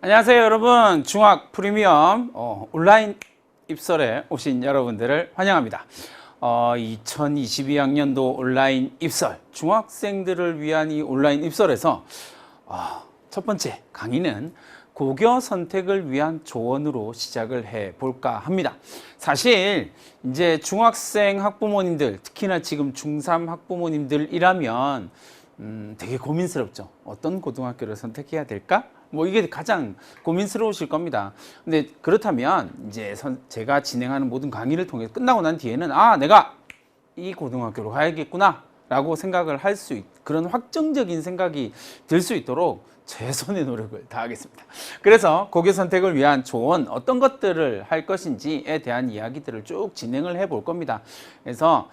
안녕하세요 여러분. 중학 프리미엄 온라인 입설에 오신 여러분들을 환영합니다. 2022학년도 온라인 입설, 중학생들을 위한 이 온라인 입설에서 첫 번째 강의는 고교 선택을 위한 조언으로 시작을 해 볼까 합니다. 사실 이제 중학생 학부모님들, 특히나 지금 중3 학부모님들이라면 되게 고민스럽죠. 어떤 고등학교를 선택해야 될까? 뭐 이게 가장 고민스러우실 겁니다. 근데 그렇다면 이제 제가 진행하는 모든 강의를 통해 끝나고 난 뒤에는 내가 이 고등학교로 가야겠구나 라고 생각을 할 수 그런 확정적인 생각이 들 수 있도록 최선의 노력을 다하겠습니다. 그래서 고교 선택을 위한 조언, 어떤 것들을 할 것인지에 대한 이야기들을 쭉 진행을 해 볼 겁니다. 그래서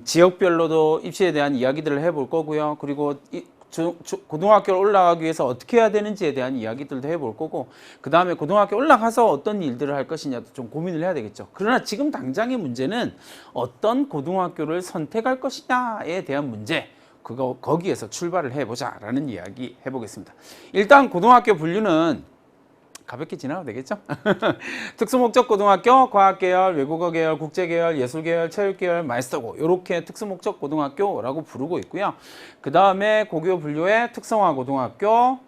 지역별로도 입시에 대한 이야기들을 해 볼 거고요. 그리고 고등학교를 올라가기 위해서 어떻게 해야 되는지에 대한 이야기들도 해볼 거고, 그 다음에 고등학교 올라가서 어떤 일들을 할 것이냐도 좀 고민을 해야 되겠죠. 그러나 지금 당장의 문제는 어떤 고등학교를 선택할 것이냐에 대한 문제, 거기에서 출발을 해보자 라는 이야기 해보겠습니다. 일단 고등학교 분류는 가볍게 지나가도 되겠죠? 특수목적 고등학교, 과학계열, 외국어 계열, 국제계열, 예술계열, 체육계열, 마이스터고, 이렇게 특수목적 고등학교라고 부르고 있고요. 그 다음에 고교 분류의 특성화 고등학교,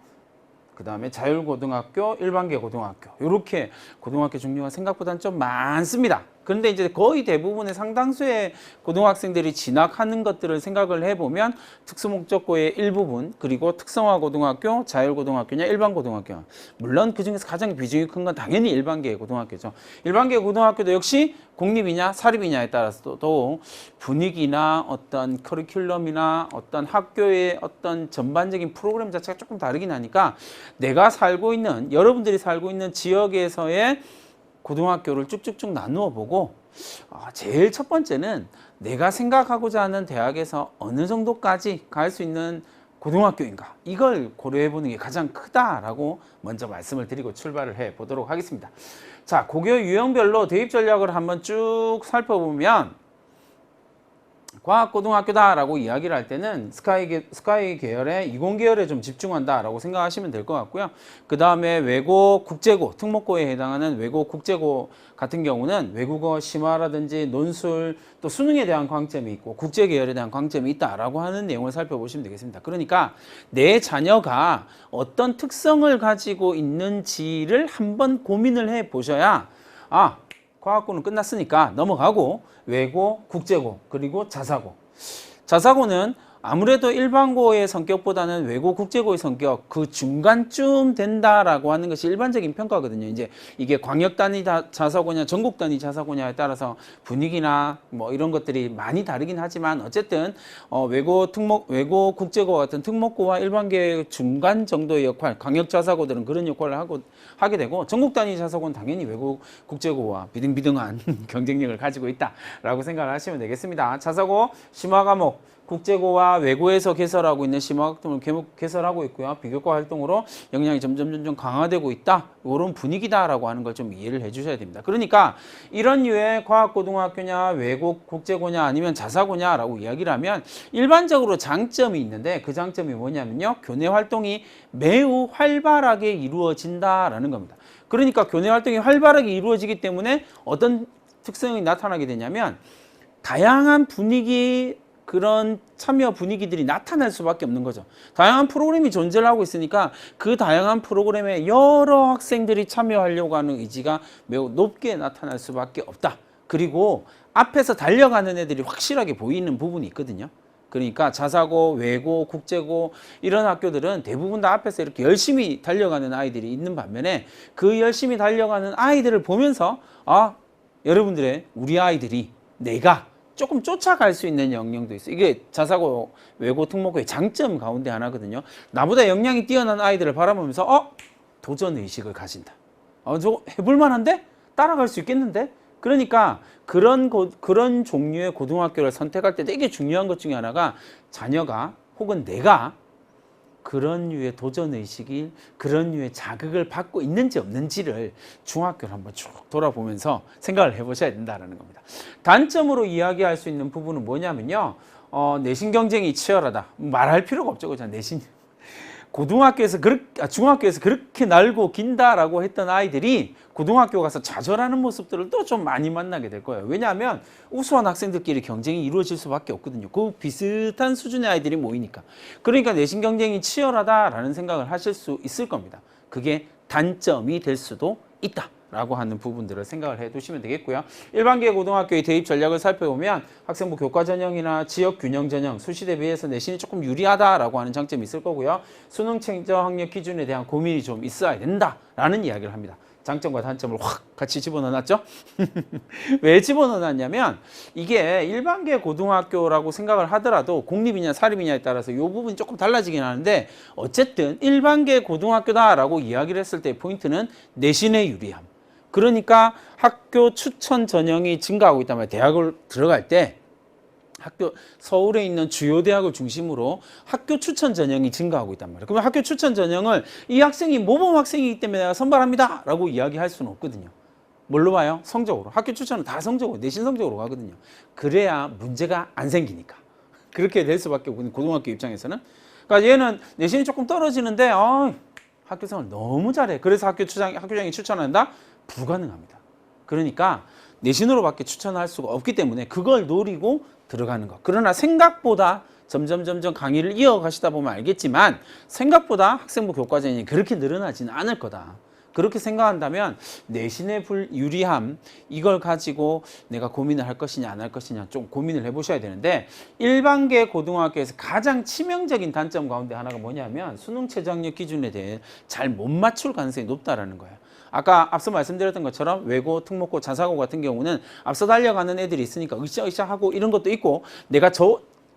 그 다음에 자율고등학교, 일반계 고등학교, 이렇게 고등학교 종류가 생각보다는 좀 많습니다. 그런데 이제 거의 대부분의 상당수의 고등학생들이 진학하는 것들을 생각을 해보면 특수목적고의 일부분, 그리고 특성화 고등학교, 자율고등학교냐 일반고등학교, 물론 그중에서 가장 비중이 큰 건 당연히 일반계 고등학교죠. 일반계 고등학교도 역시 공립이냐 사립이냐에 따라서 또 분위기나 어떤 커리큘럼이나 어떤 학교의 어떤 전반적인 프로그램 자체가 조금 다르긴 하니까 내가 살고 있는, 여러분들이 살고 있는 지역에서의 고등학교를 쭉쭉쭉 나누어 보고, 제일 첫 번째는 내가 생각하고자 하는 대학에서 어느 정도까지 갈 수 있는 고등학교인가, 이걸 고려해 보는 게 가장 크다라고 먼저 말씀을 드리고 출발을 해 보도록 하겠습니다. 자, 고교 유형별로 대입 전략을 한번 쭉 살펴보면, 과학고등학교다라고 이야기를 할 때는 스카이 계열의 이공계열에 좀 집중한다라고 생각하시면 될 것 같고요. 그 다음에 외고, 국제고, 특목고에 해당하는 외고, 국제고 같은 경우는 외국어 심화라든지 논술, 또 수능에 대한 강점이 있고 국제계열에 대한 강점이 있다라고 하는 내용을 살펴보시면 되겠습니다. 그러니까 내 자녀가 어떤 특성을 가지고 있는지를 한번 고민을 해 보셔야, 과학고는 끝났으니까 넘어가고 외고, 국제고, 그리고 자사고. 자사고는 아무래도 일반고의 성격보다는 외고, 국제고의 성격, 그 중간쯤 된다라고 하는 것이 일반적인 평가거든요. 이제 이게 광역 단위 자사고냐, 전국 단위 자사고냐에 따라서 분위기나 뭐 이런 것들이 많이 다르긴 하지만, 어쨌든 외고, 국제고 같은 특목고와 일반계의 중간 정도의 역할, 광역 자사고들은 그런 역할을 하게 되고, 전국 단위 자사고는 당연히 외고, 국제고와 비등비등한 경쟁력을 가지고 있다라고 생각을 하시면 되겠습니다. 자사고 심화 과목, 국제고와 외고에서 개설하고 있는 심화 활동을 개설하고 있고요. 비교과 활동으로 역량이 점점 강화되고 있다, 이런 분위기다라고 하는 걸 좀 이해를 해주셔야 됩니다. 그러니까 이런 류의 과학고등학교냐, 외고, 국제고냐, 아니면 자사고냐라고 이야기를 하면 일반적으로 장점이 있는데, 그 장점이 뭐냐면요, 교내 활동이 매우 활발하게 이루어진다라는 겁니다. 그러니까 교내 활동이 활발하게 이루어지기 때문에 어떤 특성이 나타나게 되냐면, 다양한 분위기, 그런 참여 분위기들이 나타날 수밖에 없는 거죠. 다양한 프로그램이 존재를 하고 있으니까 그 다양한 프로그램에 여러 학생들이 참여하려고 하는 의지가 매우 높게 나타날 수밖에 없다. 그리고 앞에서 달려가는 애들이 확실하게 보이는 부분이 있거든요. 그러니까 자사고, 외고, 국제고 이런 학교들은 대부분 다 앞에서 이렇게 열심히 달려가는 아이들이 있는 반면에, 그 열심히 달려가는 아이들을 보면서 여러분들의, 우리 아이들이 내가 조금 쫓아갈 수 있는 역량도 있어요. 이게 자사고, 외고, 특목고의 장점 가운데 하나거든요. 나보다 역량이 뛰어난 아이들을 바라보면서 도전의식을 가진다. 저거 해볼 만한데? 따라갈 수 있겠는데? 그러니까 그런 종류의 고등학교를 선택할 때 되게 중요한 것 중에 하나가, 자녀가 혹은 내가 그런 류의 도전의식이, 그런 류의 자극을 받고 있는지 없는지를 중학교를 한번 쭉 돌아보면서 생각을 해보셔야 된다는 겁니다. 단점으로 이야기할 수 있는 부분은 뭐냐면요, 내신 경쟁이 치열하다. 말할 필요가 없죠. 그죠? 내신 중학교에서 그렇게 날고 긴다라고 했던 아이들이 고등학교 가서 좌절하는 모습들을 또 좀 많이 만나게 될 거예요. 왜냐하면 우수한 학생들끼리 경쟁이 이루어질 수밖에 없거든요. 그 비슷한 수준의 아이들이 모이니까. 그러니까 내신 경쟁이 치열하다라는 생각을 하실 수 있을 겁니다. 그게 단점이 될 수도 있다라고 하는 부분들을 생각을 해두시면 되겠고요. 일반계 고등학교의 대입 전략을 살펴보면 학생부 교과 전형이나 지역 균형 전형, 수시대 비해서 내신이 조금 유리하다라고 하는 장점이 있을 거고요. 수능 최저 학력 기준에 대한 고민이 좀 있어야 된다라는 이야기를 합니다. 장점과 단점을 확 같이 집어넣어놨죠? 왜 집어넣어놨냐면 이게 일반계 고등학교라고 생각을 하더라도 공립이냐 사립이냐에 따라서 이 부분이 조금 달라지긴 하는데 어쨌든 일반계 고등학교다라고 이야기를 했을 때 포인트는 내신의 유리함. 그러니까 학교 추천 전형이 증가하고 있단 말이에요. 대학을 들어갈 때 서울에 있는 주요 대학을 중심으로 학교 추천 전형이 증가하고 있단 말이에요. 그러면 학교 추천 전형을 이 학생이 모범 학생이기 때문에 내가 선발합니다 라고 이야기할 수는 없거든요. 뭘로 봐요? 성적으로. 학교 추천은 다 성적으로, 내신 성적으로 가거든요. 그래야 문제가 안 생기니까. 그렇게 될 수밖에 없거든요. 고등학교 입장에서는. 그러니까 얘는 내신이 조금 떨어지는데 학교 생활 너무 잘해. 그래서 학교장이 추천한다? 불가능합니다. 그러니까 내신으로밖에 추천할 수가 없기 때문에 그걸 노리고 들어가는 것. 그러나 생각보다 점점 강의를 이어가시다 보면 알겠지만 생각보다 학생부 교과전형이 그렇게 늘어나지는 않을 거다. 그렇게 생각한다면 내신의 유리함 이걸 가지고 내가 고민을 할 것이냐 안 할 것이냐 좀 고민을 해보셔야 되는데 일반계 고등학교에서 가장 치명적인 단점 가운데 하나가 뭐냐면 수능 최저학력 기준에 대해 잘 못 맞출 가능성이 높다라는 거예요. 아까 앞서 말씀드렸던 것처럼 외고, 특목고, 자사고 같은 경우는 앞서 달려가는 애들이 있으니까 으쌰으쌰 하고 이런 것도 있고 내가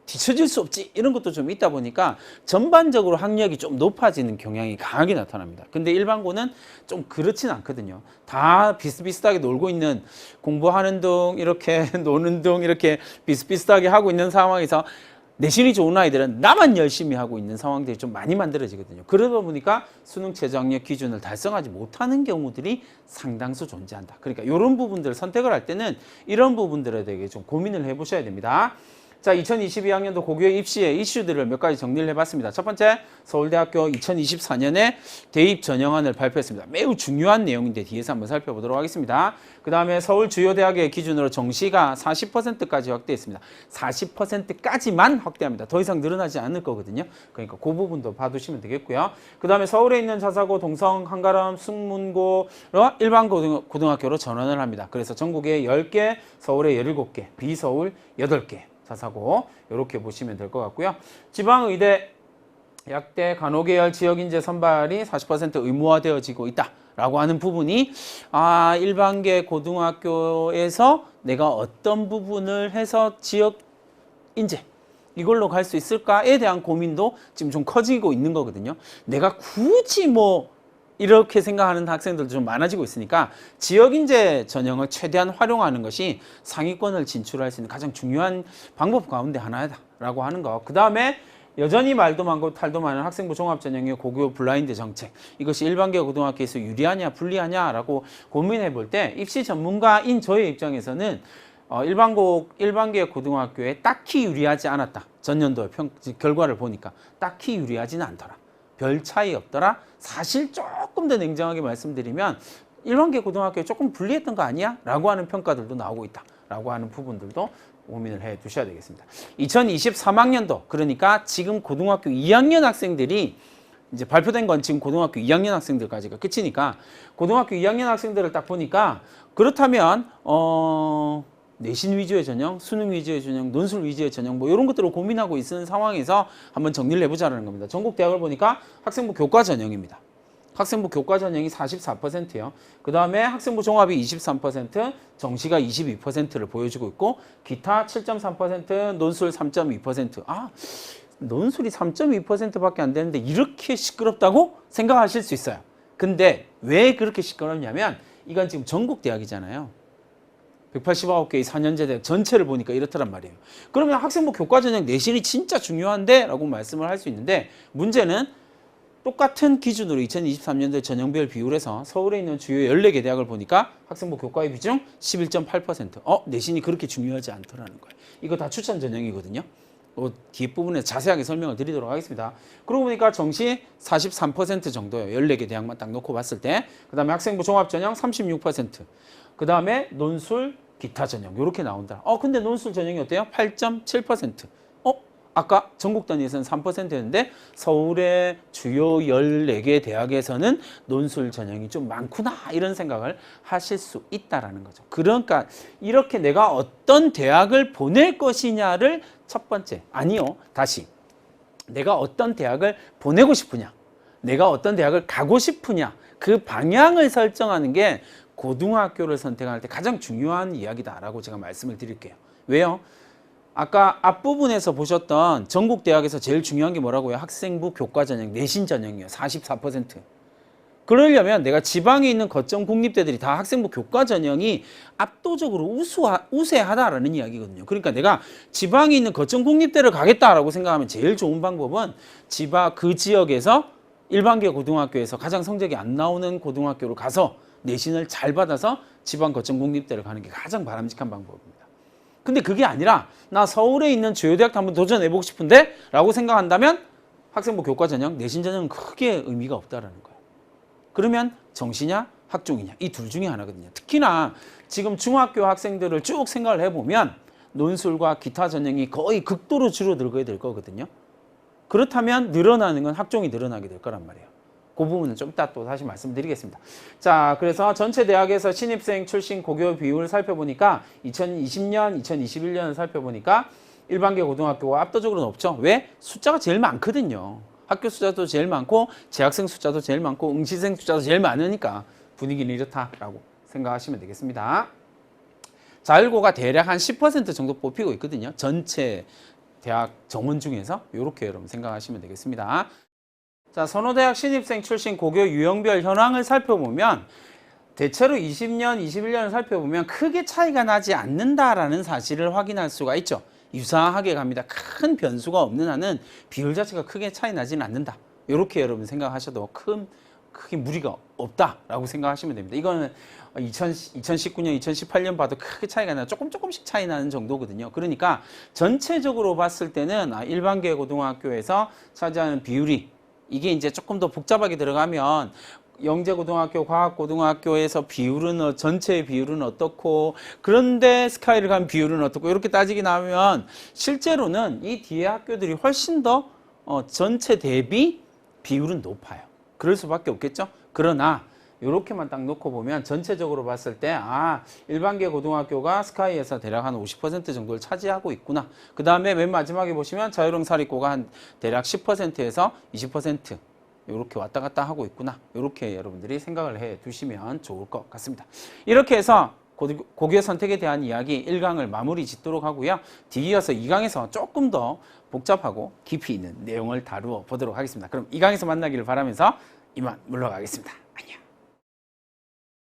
뒤처질 수 없지 이런 것도 좀 있다 보니까 전반적으로 학력이 좀 높아지는 경향이 강하게 나타납니다. 근데 일반고는 좀 그렇진 않거든요. 다 비슷비슷하게 놀고 있는 공부하는 등 이렇게 노는 등 이렇게 비슷비슷하게 하고 있는 상황에서 내신이 좋은 아이들은 나만 열심히 하고 있는 상황들이 좀 많이 만들어지거든요. 그러다 보니까 수능 최저학력 기준을 달성하지 못하는 경우들이 상당수 존재한다. 그러니까 이런 부분들을 선택을 할 때는 이런 부분들에 대해 좀 고민을 해보셔야 됩니다. 자, 2022학년도 고교 입시의 이슈들을 몇 가지 정리를 해봤습니다. 첫 번째, 서울대학교 2024년에 대입 전형안을 발표했습니다. 매우 중요한 내용인데 뒤에서 한번 살펴보도록 하겠습니다. 그 다음에 서울 주요 대학의 기준으로 정시가 40%까지 확대했습니다. 40%까지만 확대합니다. 더 이상 늘어나지 않을 거거든요. 그러니까 그 부분도 봐두시면 되겠고요. 그 다음에 서울에 있는 자사고, 동성, 한가람, 승문고로 일반 고등학교로 전환을 합니다. 그래서 전국에 10개, 서울에 17개, 비서울 8개. 자사고 이렇게 보시면 될 것 같고요. 지방의대, 약대, 간호계열 지역인재 선발이 40% 의무화되어지고 있다라고 하는 부분이 일반계 고등학교에서 내가 어떤 부분을 해서 지역인재 이걸로 갈 수 있을까에 대한 고민도 지금 좀 커지고 있는 거거든요. 내가 굳이 이렇게 생각하는 학생들도 좀 많아지고 있으니까 지역인재 전형을 최대한 활용하는 것이 상위권을 진출할 수 있는 가장 중요한 방법 가운데 하나다라고 하는 거. 그 다음에 여전히 말도 많고 탈도 많은 학생부 종합전형의 고교 블라인드 정책. 이것이 일반계 고등학교에서 유리하냐 불리하냐라고 고민해 볼 때 입시 전문가인 저의 입장에서는 일반계 고등학교에 딱히 유리하지 않았다. 전년도 결과를 보니까 딱히 유리하지는 않더라. 별 차이 없더라. 사실 조금 더 냉정하게 말씀드리면 일반계 고등학교에 조금 불리했던 거 아니야? 라고 하는 평가들도 나오고 있다. 라고 하는 부분들도 고민을 해 두셔야 되겠습니다. 2023학년도 그러니까 지금 고등학교 2학년 학생들이 이제 발표된 건 지금 고등학교 2학년 학생들까지가 끝이니까 고등학교 2학년 학생들을 딱 보니까 그렇다면 내신 위주의 전형, 수능 위주의 전형, 논술 위주의 전형 이런 것들을 고민하고 있는 상황에서 한번 정리를 해보자는 겁니다. 전국 대학을 보니까 학생부 교과 전형입니다. 학생부 교과 전형이 44%예요. 그 다음에 학생부 종합이 23%, 정시가 22%를 보여주고 있고 기타 7.3%, 논술 3.2%. 논술이 3.2%밖에 안 되는데 이렇게 시끄럽다고 생각하실 수 있어요. 근데 왜 그렇게 시끄럽냐면 이건 지금 전국 대학이잖아요. 189개의 4년제 대학 전체를 보니까 이렇더란 말이에요. 그러면 학생부 교과 전형 내신이 진짜 중요한데? 라고 말씀을 할 수 있는데 문제는 똑같은 기준으로 2023년도 전형별 비율에서 서울에 있는 주요 14개 대학을 보니까 학생부 교과의 비중 11.8%. 내신이 그렇게 중요하지 않더라는 거예요. 이거 다 추천 전형이거든요. 뒤에 부분에 자세하게 설명을 드리도록 하겠습니다. 그러고 보니까 정시 43% 정도예요. 14개 대학만 딱 놓고 봤을 때. 그 다음에 학생부 종합전형 36%. 그 다음에 논술, 기타 전형 이렇게 나온다. 근데 논술 전형이 어때요? 8.7%. 아까 전국 단위에서는 3%였는데 서울의 주요 14개 대학에서는 논술 전형이 좀 많구나 이런 생각을 하실 수 있다라는 거죠. 그러니까 이렇게 내가 어떤 대학을 보낼 것이냐를 첫 번째, 아니요, 다시 내가 어떤 대학을 보내고 싶으냐, 내가 어떤 대학을 가고 싶으냐, 그 방향을 설정하는 게 고등학교를 선택할 때 가장 중요한 이야기다라고 제가 말씀을 드릴게요. 왜요? 아까 앞부분에서 보셨던 전국 대학에서 제일 중요한 게 뭐라고요? 학생부 교과 전형, 내신 전형이요. 44%. 그러려면 내가 지방에 있는 거점 국립대들이 다 학생부 교과 전형이 압도적으로 우세하다라는 이야기거든요. 그러니까 내가 지방에 있는 거점 국립대를 가겠다라고 생각하면 제일 좋은 방법은 그 지역에서 일반계 고등학교에서 가장 성적이 안 나오는 고등학교로 가서 내신을 잘 받아서 지방 거점 국립대를 가는 게 가장 바람직한 방법입니다. 근데 그게 아니라 나 서울에 있는 주요 대학도 한번 도전해보고 싶은데 라고 생각한다면 학생부 교과 전형, 내신 전형은 크게 의미가 없다라는 거예요. 그러면 정시냐 학종이냐 이 둘 중에 하나거든요. 특히나 지금 중학교 학생들을 쭉 생각을 해보면 논술과 기타 전형이 거의 극도로 줄어들게 될 거거든요. 그렇다면 늘어나는 건 학종이 늘어나게 될 거란 말이에요. 그 부분은 좀 이따 또 다시 말씀드리겠습니다. 자, 그래서 전체 대학에서 신입생 출신 고교 비율을 살펴보니까 2020년, 2021년을 살펴보니까 일반계 고등학교가 압도적으로 높죠. 왜? 숫자가 제일 많거든요. 학교 숫자도 제일 많고 재학생 숫자도 제일 많고 응시생 숫자도 제일 많으니까 분위기는 이렇다라고 생각하시면 되겠습니다. 자율고가 대략 한 10% 정도 뽑히고 있거든요. 전체 대학 정원 중에서 이렇게 여러분 생각하시면 되겠습니다. 자, 선호대학 신입생 출신 고교 유형별 현황을 살펴보면 대체로 20년, 21년을 살펴보면 크게 차이가 나지 않는다라는 사실을 확인할 수가 있죠. 유사하게 갑니다. 큰 변수가 없는 한은 비율 자체가 크게 차이 나지는 않는다. 이렇게 여러분 생각하셔도 크게 무리가 없다라고 생각하시면 됩니다. 이거는 2019년, 2018년 봐도 크게 차이가 나요. 조금씩 차이 나는 정도거든요. 그러니까 전체적으로 봤을 때는 일반계 고등학교에서 차지하는 비율이 이게 이제 조금 더 복잡하게 들어가면 영재고등학교, 과학고등학교에서 비율은 전체의 비율은 어떻고 그런데 스카이를 간 비율은 어떻고 이렇게 따지게 나면 실제로는 이 뒤에 학교들이 훨씬 더 전체 대비 비율은 높아요. 그럴 수밖에 없겠죠. 그러나 이렇게만 딱 놓고 보면 전체적으로 봤을 때 일반계 고등학교가 스카이에서 대략 한 50% 정도를 차지하고 있구나. 그 다음에 맨 마지막에 보시면 자율형 사립고가 한 대략 10%에서 20% 이렇게 왔다 갔다 하고 있구나. 이렇게 여러분들이 생각을 해 두시면 좋을 것 같습니다. 이렇게 해서 고교 선택에 대한 이야기 1강을 마무리 짓도록 하고요. 뒤이어서 2강에서 조금 더 복잡하고 깊이 있는 내용을 다루어 보도록 하겠습니다. 그럼 2강에서 만나기를 바라면서 이만 물러가겠습니다.